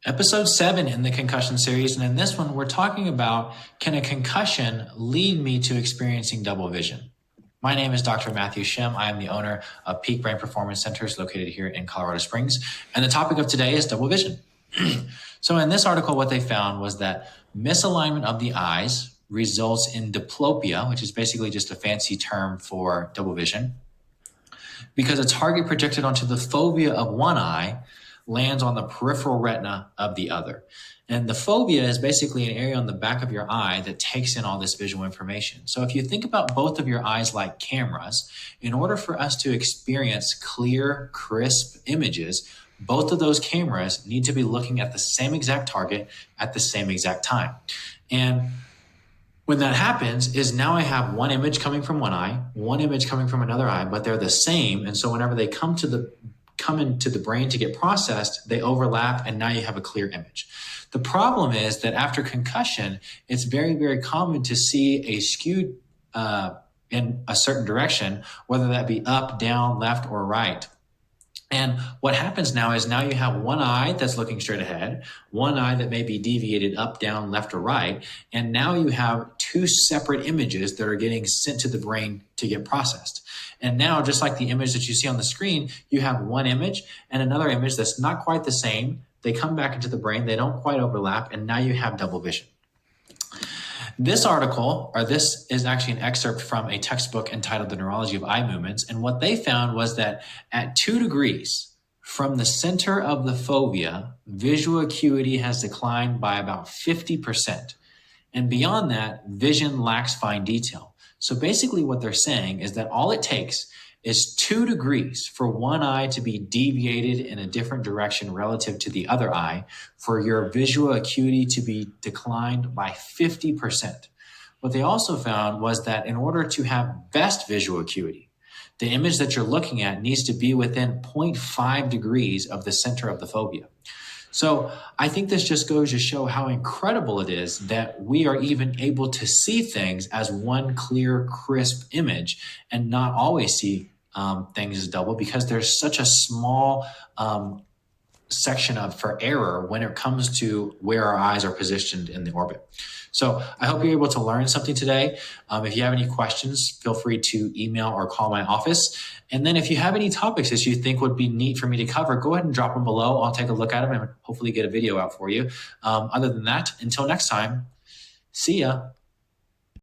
Episode 7 in the concussion series. And in this one, we're talking about, can a concussion lead me to experiencing double vision? My name is Dr. Matthew Shem. I am the owner of Peak Brain Performance Centers located here in Colorado Springs. And the topic of today is double vision. So in this article, what they found was that misalignment of the eyes results in diplopia, which is basically just a fancy term for double vision, because a target projected onto the fovea of one eye lands on the peripheral retina of the other. And the fovea is basically an area on the back of your eye that takes in all this visual information. So if you think about both of your eyes like cameras, in order for us to experience clear, crisp images, both of those cameras need to be looking at the same exact target at the same exact time. And when that happens is now I have one image coming from one eye, one image coming from another eye, but they're the same. And so whenever they come into the brain to get processed, they overlap, and now you have a clear image. The problem is that after concussion, it's very, very common to see a skew in a certain direction, whether that be up, down, left, or right. And what happens now is now you have one eye that's looking straight ahead, one eye that may be deviated up, down, left, or right. And now you have two separate images that are getting sent to the brain to get processed. And now, just like the image that you see on the screen, you have one image and another image that's not quite the same. They come back into the brain, they don't quite overlap, and now you have double vision. This article, or this is actually an excerpt from a textbook entitled The Neurology of Eye Movements. And what they found was that at 2 degrees from the center of the fovea, visual acuity has declined by about 50%. And beyond that, vision lacks fine detail. So basically what they're saying is that all it takes is 2 degrees for one eye to be deviated in a different direction relative to the other eye for your visual acuity to be declined by 50%. What they also found was that in order to have best visual acuity, the image that you're looking at needs to be within 0.5 degrees of the center of the fovea. So I think this just goes to show how incredible it is that we are even able to see things as one clear, crisp image and not always see things as double, because there's such a small section for error when it comes to where our eyes are positioned in the orbit. So I hope you're able to learn something today. If you have any questions, feel free to email or call my office. And then if you have any topics that you think would be neat for me to cover, go ahead and drop them below. I'll take a look at them and hopefully get a video out for you. Other than that, until next time, see ya.